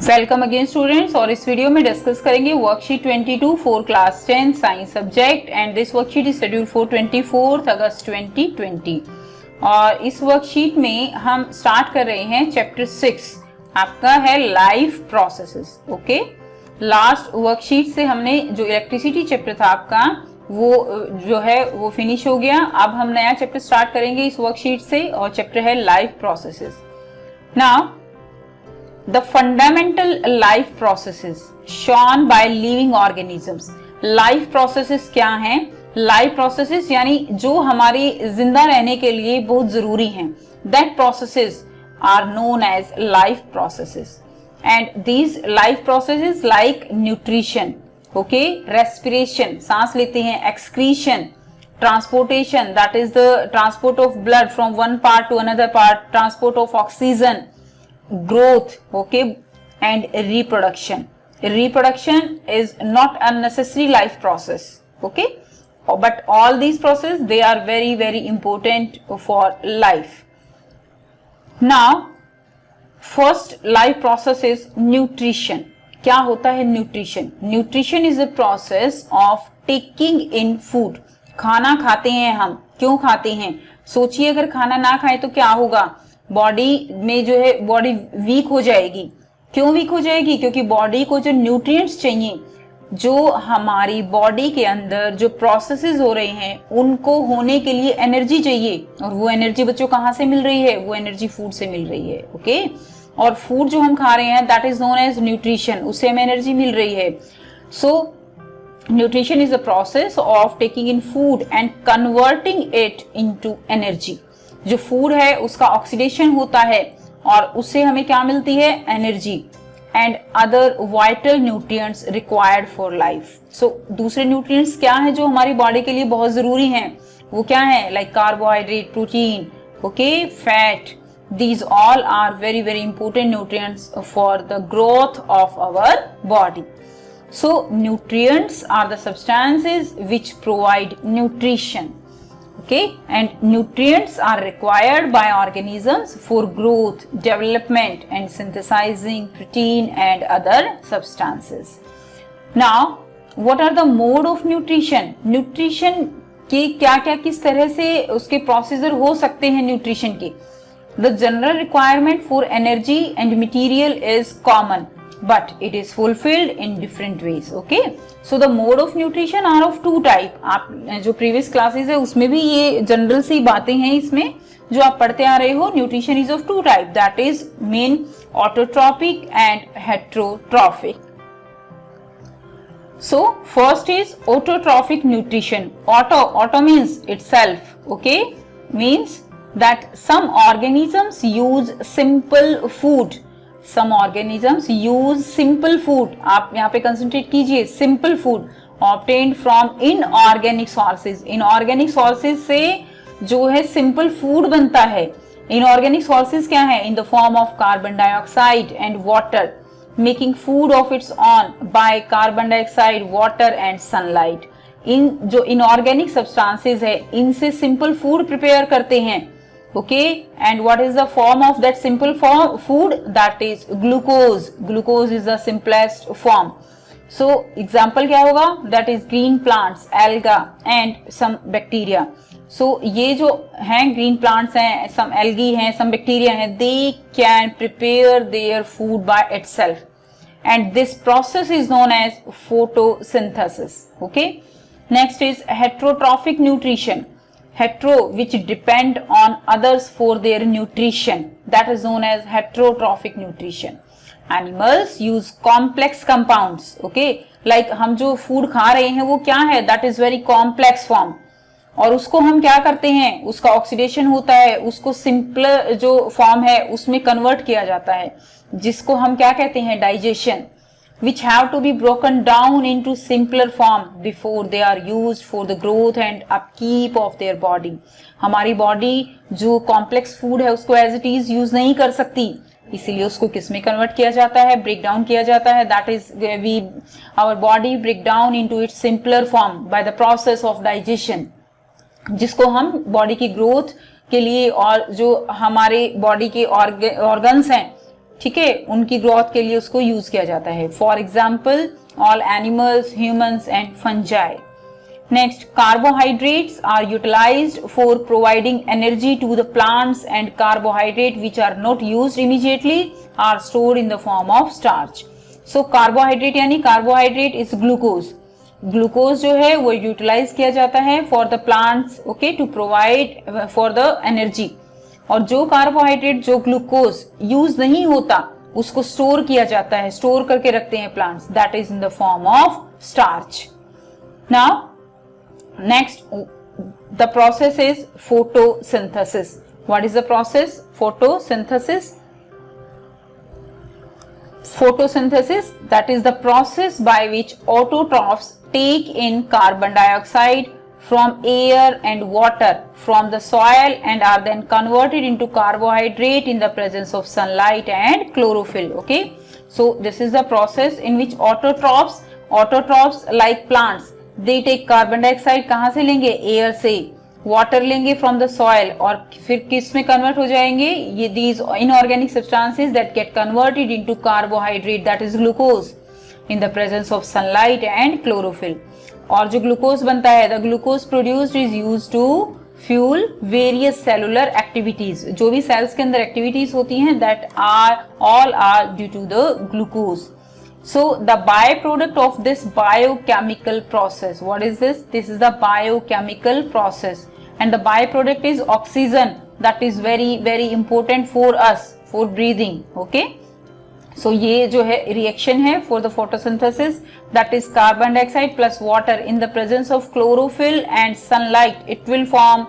Welcome again students. और इस video में डिस्कस करेंगे worksheet 22 for class 10 science subject and this worksheet is schedule for 24 अगस्त 2020। और इस वर्कशीट में हम स्टार्ट कर रहे हैं चैप्टर 6, आपका है life processes. Okay, last worksheet से हमने जो इलेक्ट्रिसिटी चैप्टर था आपका वो जो है वो फिनिश हो गया। अब हम नया चैप्टर स्टार्ट करेंगे इस वर्कशीट से और चैप्टर है life processes. Now the fundamental life processes shown by living organisms। life processes क्या हैं? life processes यानी जो हमारी जिंदा रहने के लिए बहुत जरूरी हैं, that processes are known as life processes and these life processes like nutrition, okay, respiration सांस लेते हैं, excretion, transportation that is the transport of blood from one part to another part, transport of oxygen, growth, okay, and reproduction. Reproduction is not a necessary life process, okay, but all these processes they are very important for life. Now first life process is nutrition। क्या होता है nutrition? Nutrition is a process of taking in food। खाना खाते हैं हम, क्यों खाते हैं? सोचिए अगर खाना ना खाए तो क्या होगा? बॉडी में जो है बॉडी वीक हो जाएगी। क्यों वीक हो जाएगी? क्योंकि बॉडी को जो न्यूट्रिएंट्स चाहिए, जो हमारी बॉडी के अंदर जो प्रोसेसेस हो रहे हैं उनको होने के लिए एनर्जी चाहिए, और वो एनर्जी बच्चों कहाँ से मिल रही है? वो एनर्जी फूड से मिल रही है। ओके, और फूड जो हम खा रहे हैं that is known as nutrition, उससे हमें एनर्जी मिल रही है। So nutrition is a process of taking in food and converting it into energy. जो फूड है उसका ऑक्सीडेशन होता है और उससे हमें क्या मिलती है? Energy and other vital nutrients required for life. So दूसरे न्यूट्रिएंट्स क्या है जो हमारी बॉडी के लिए बहुत जरूरी हैं? वो क्या है? Like carbohydrate, protein, okay, fat, these all are very important nutrients for the growth of our body. So nutrients are the substances which provide nutrition, okay, and nutrients are required by organisms for growth, development and synthesizing protein and other substances. Now what are the mode of nutrition? nutrition के क्या क्या किस तरह से उसके procedure हो सकते हैं न्यूट्रिशन के? The general requirement for energy and material is common, but it is fulfilled in different ways. Okay, so the mode of nutrition are of two type। आप जो previous classes है उसमें भी ये general सी बातें हैं इसमें जो आप पढ़ते आ रहे हो। Nutrition is of two type, that is main autotrophic and heterotrophic। So first is autotrophic nutrition। Auto means itself, okay, means that some organisms use simple food। some organisms use simple food। आप यहाँ पे concentrate कीजिए, simple food obtained from inorganic sources। inorganic sources से जो है simple food बनता है। inorganic sources क्या है? in the form of carbon dioxide and water, making food of its own by carbon dioxide, water and sunlight। इन जो inorganic substances है इनसे simple food prepare करते हैं। okay, and what is the form of that simple food? that is glucose। glucose is the simplest form। so example क्या होगा? that is green plants, alga and some bacteria। so ये जो हैं green plants हैं, some algae हैं, some bacteria हैं, they can prepare their food by itself and this process is known as photosynthesis। okay, next is heterotrophic nutrition। hetero which depend on others for their nutrition, that is known as heterotrophic nutrition। animals use complex compounds, okay, like हम जो food खा रहे हैं वो क्या है? that is very complex form, और उसको हम क्या करते हैं? उसका ऑक्सीडेशन होता है, उसको सिंपल जो फॉर्म है उसमें कन्वर्ट किया जाता है, जिसको हम क्या कहते हैं? Digestion. which have to be broken down into simpler form before they are used for the growth and upkeep of their body। हमारी बॉडी जो कॉम्प्लेक्स फूड है उसको एज इट इज यूज नहीं कर सकती, इसीलिए उसको किस में कन्वर्ट किया जाता है? ब्रेक डाउन किया जाता है। That is we our body break down into its simpler form by the process of digestion, जिसको हम बॉडी की ग्रोथ के लिए और जो हमारे बॉडी के ऑर्गन्स हैं ठीक है, उनकी ग्रोथ के लिए उसको यूज किया जाता है। For example all animals, humans and fungi. Next, carbohydrates are utilized for providing energy to the plants, and carbohydrate which are not used immediately are stored in the form of starch. So carbohydrate यानी carbohydrate is glucose. Glucose जो है वो utilize किया जाता है for the plants, okay, to provide for the energy. और जो carbohydrate, जो glucose use नहीं होता उसको store किया जाता है, store करके रखते हैं plants, that is in the form of starch. Now next, the process is photosynthesis. What is the process? Photosynthesis. Photosynthesis, that is the process by which autotrophs take in carbon dioxide from air and water from the soil and are then converted into carbohydrate in the presence of sunlight and chlorophyll. Okay, so this is the process in which autotrophs like plants, they take carbon dioxide कहाँ से लेंगे? Air से। Water लेंगे from the soil और फिर किस में convert हो जाएंगे? ये these inorganic substances that get converted into carbohydrate, that is glucose, in the presence of sunlight and chlorophyll. और जो ग्लूकोज बनता है, the glucose produced is used to fuel various cellular activities. जो भी सेल्स के अंदर एक्टिविटीज होती हैं, that are all are due to the glucose. So the byproduct of this biochemical process, what is this? This is the biochemical process, and the byproduct is oxygen, that is very important for us for breathing. Okay, so ये जो है reaction है for the photosynthesis, that is carbon dioxide plus water in the presence of chlorophyll and sunlight, it will form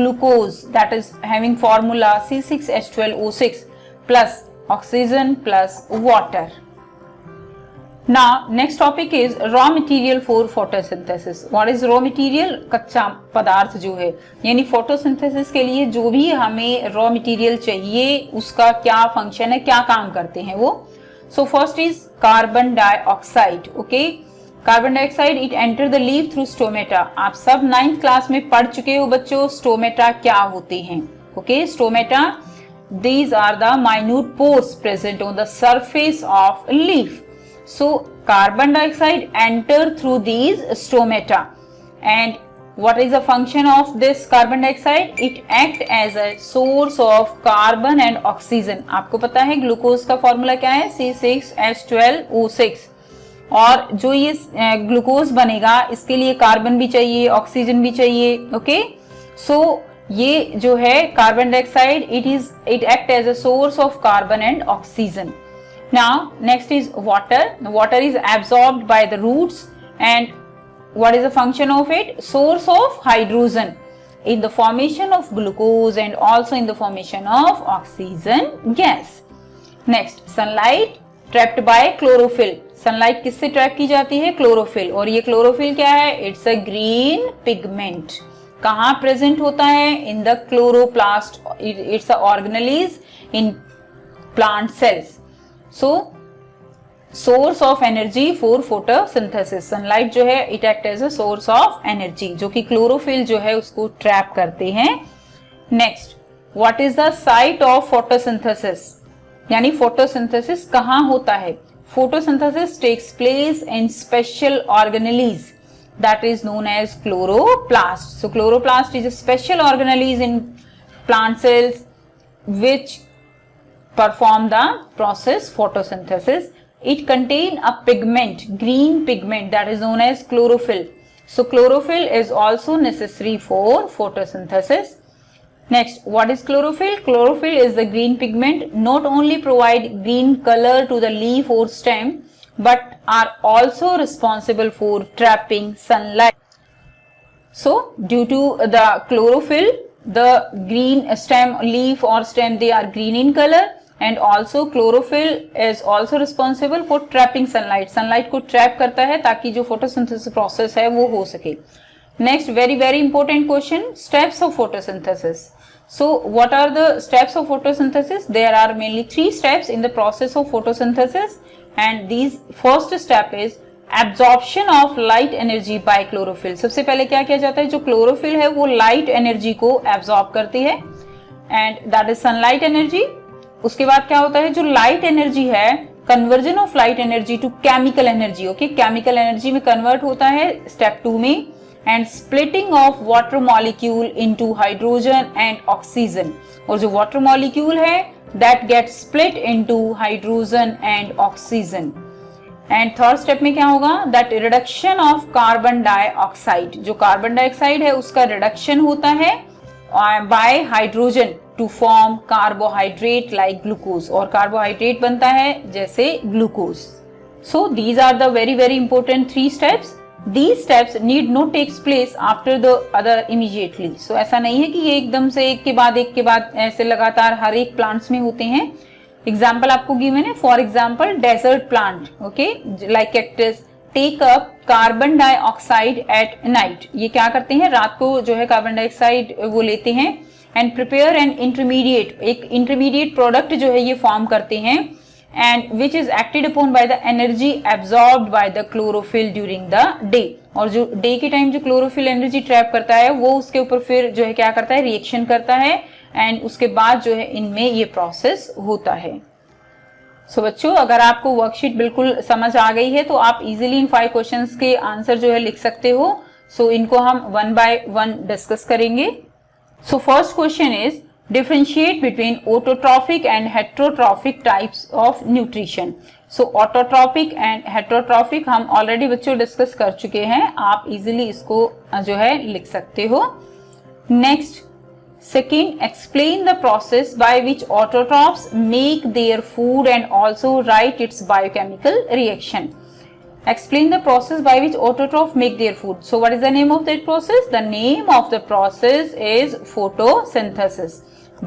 glucose, that is having formula C6H12O6 plus oxygen plus water. Now next topic is raw material for photosynthesis. What is raw material? कच्चा पदार्थ जो है, यानी photosynthesis के लिए जो भी हमें raw material चाहिए उसका क्या फंक्शन है, क्या काम करते हैं वो. So first is carbon dioxide. Okay, carbon dioxide it enter the leaf through stomata. आप सब 9th क्लास में पढ़ चुके हो बच्चों स्टोमेटा क्या होते हैं. Okay, stomata, these are the minute pores present on the surface of leaf. So carbon dioxide enter through these stomata, and what is the function of this carbon dioxide? It act as a source of carbon and oxygen. आपको पता है glucose का formula क्या है? C6H12O6. और जो ये glucose बनेगा इसके लिए कार्बन भी चाहिए, ऑक्सीजन भी चाहिए. ओके, सो ये जो है carbon dioxide it act as a source of carbon and oxygen. Now next is water. Water is absorbed by the roots, and what is the function of it? Source of hydrogen in the formation of glucose and also in the formation of oxygen gas. Next, sunlight trapped by chlorophyll. Sunlight किससे trap की जाती है? Chlorophyll. और ये chlorophyll क्या है? It's a green pigment. कहाँ present होता है? In the chloroplast. It's a organelles in plant cells. So source of energy for photosynthesis. Sunlight जो है it act as a source of energy, जो कि क्लोरोफिल जो है उसको ट्रैप करते हैं. Next, what is the site of photosynthesis? यानी photosynthesis कहाँ होता है? Photosynthesis takes place in special organelles that is known as chloroplast. So chloroplast is a special organelles in plant cells which perform the process photosynthesis. It contain a pigment, green pigment, that is known as chlorophyll. So chlorophyll is also necessary for photosynthesis. Next, what is chlorophyll? Chlorophyll is the green pigment, not only provide green color to the leaf or stem but are also responsible for trapping sunlight. So due to the chlorophyll, the green stem, leaf or stem, they are green in color, and also chlorophyll is also responsible for trapping sunlight. Sunlight को trap करता है ताकि जो photosynthesis process है वो हो सके. Next, very important question, steps of photosynthesis. So what are the steps of photosynthesis? There are mainly 3 steps in the process of photosynthesis, and these first step is absorption of light energy by chlorophyll. सबसे पहले क्या किया जाता है? जो chlorophyll है वो light energy को absorb करती है, and that is sunlight energy. उसके बाद क्या होता है, जो लाइट एनर्जी है, conversion of light energy to chemical energy, okay, chemical energy में कन्वर्ट होता है स्टेप 2 में, and splitting of water molecule into hydrogen and oxygen, और जो वाटर मॉलिक्यूल है that get split into hydrogen and oxygen. And third step में क्या होगा, that reduction of carbon dioxide, जो कार्बन डाइऑक्साइड है उसका रिडक्शन होता है by hydrogen to form carbohydrate like glucose, और कार्बोहाइड्रेट बनता है जैसे glucose. So these are the very very important 3 steps. These steps need not take place after the other immediately. So ऐसा नहीं है कि ये एकदम से एक के बाद ऐसे लगातार हर एक प्लांट्स में होते हैं। एग्जाम्पल आपको गिवन है, for example desert plant, okay, like cactus take up carbon dioxide at night. ये क्या करते हैं, रात को जो है कार्बन डाइऑक्साइड वो लेते हैं एंड प्रिपेयर एन इंटरमीडिएट, एक इंटरमीडिएट प्रोडक्ट जो है ये फॉर्म करते हैं, and which is acted upon by the energy absorbed by the chlorophyll during the day। और जो डे के टाइम जो क्लोरोफिल एनर्जी ट्रैप करता है वो उसके ऊपर फिर जो है क्या करता है, रिएक्शन करता है, एंड उसके बाद जो है इनमें ये प्रोसेस होता है। सो बच्चों, अगर आपको वर्कशीट बिल्कुल समझ आ गई है तो आप इजीली इन 5 क्वेश्चंस के आंसर जो है लिख सकते हो। सो इनको हम 1 by 1 डिस्कस करेंगे। So first question is differentiate between autotrophic and heterotrophic types of nutrition। So autotrophic and heterotrophic हम already बच्चों डिस्कस कर चुके हैं, आप easily इसको जो है लिख सकते हो। Next, second, explain the process by which autotrophs make their food and also write its biochemical reaction। Explain the process by which autotroph make their food। So what is the name of that process? The name of the process is photosynthesis,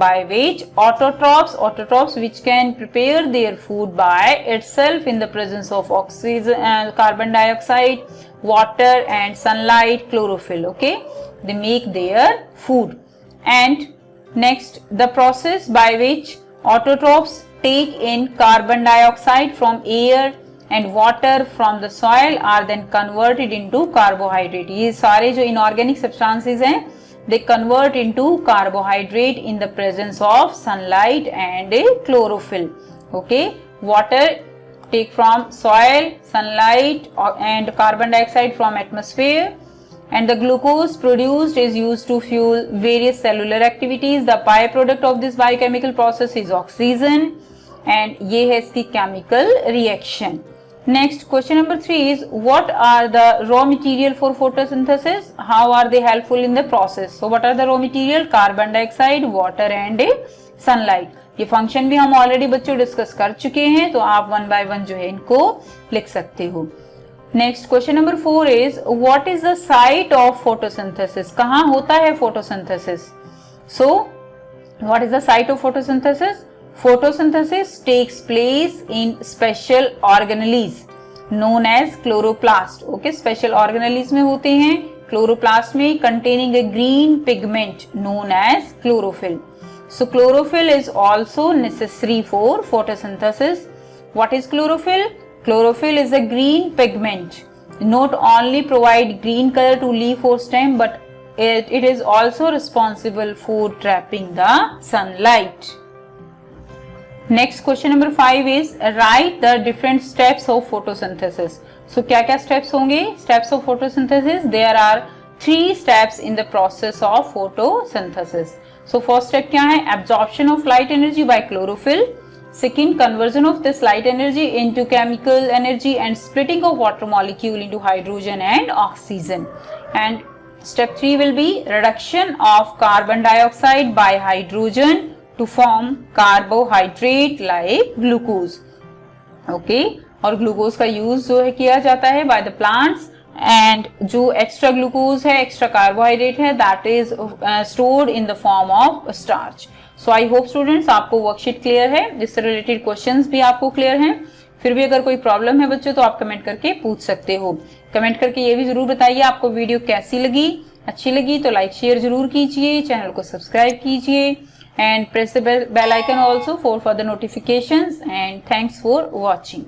by which autotrophs which can prepare their food by itself in the presence of oxygen, carbon dioxide, water and sunlight, chlorophyll, okay, they make their food। And next, the process by which autotrophs take in carbon dioxide from air and water from the soil are then converted into carbohydrate। ये सारे जो inorganic substances हैं they convert into carbohydrate in the presence of sunlight and chlorophyll, okay, water take from soil, sunlight and carbon dioxide from atmosphere, and the glucose produced is used to fuel various cellular activities। The byproduct of this biochemical process is oxygen, and ये है इसकी chemical reaction। Next, question number 3 is what are the raw material for photosynthesis? How are they helpful in the process? So what are the raw material? Carbon dioxide, water and sunlight। ये function भी हम already बच्चों discuss कर चुके हैं, तो आप 1 by 1 जो है इनको लिख सकते हो। Next, question number 4 is what is the site of photosynthesis? कहाँ होता है photosynthesis? So what is the site of photosynthesis? Photosynthesis takes place in special organelles known as chloroplast, okay, special organelles में होते हैं chloroplast में, containing a green pigment known as chlorophyll। So chlorophyll is also necessary for photosynthesis। What is chlorophyll? Chlorophyll is a green pigment, not only provide green color to leaf or stem, but it is also responsible for trapping the sunlight। Next, question number 5 is write the different steps of photosynthesis। So क्या क्या steps होंगे? Steps of photosynthesis, there are 3 steps in the process of photosynthesis। So first step क्या है? Absorption of light energy by chlorophyll। Second, conversion of this light energy into chemical energy and splitting of water molecule into hydrogen and oxygen। And step 3 will be reduction of carbon dioxide by hydrogen to form carbohydrate like glucose, okay, और glucose का use जो है किया जाता है by the plants, and जो extra glucose है, extra carbohydrate है, that is stored in the form of starch। So I hope students आपको वर्कशीट क्लियर है, इससे रिलेटेड क्वेश्चंस भी आपको क्लियर हैं। फिर भी अगर कोई प्रॉब्लम है बच्चों तो आप कमेंट करके पूछ सकते हो। कमेंट करके ये भी जरूर बताइए आपको वीडियो कैसी लगी, अच्छी लगी तो लाइक शेयर जरूर कीजिए, चैनल को सब्सक्राइब कीजिए and press the bell icon also for further notifications, and thanks for watching।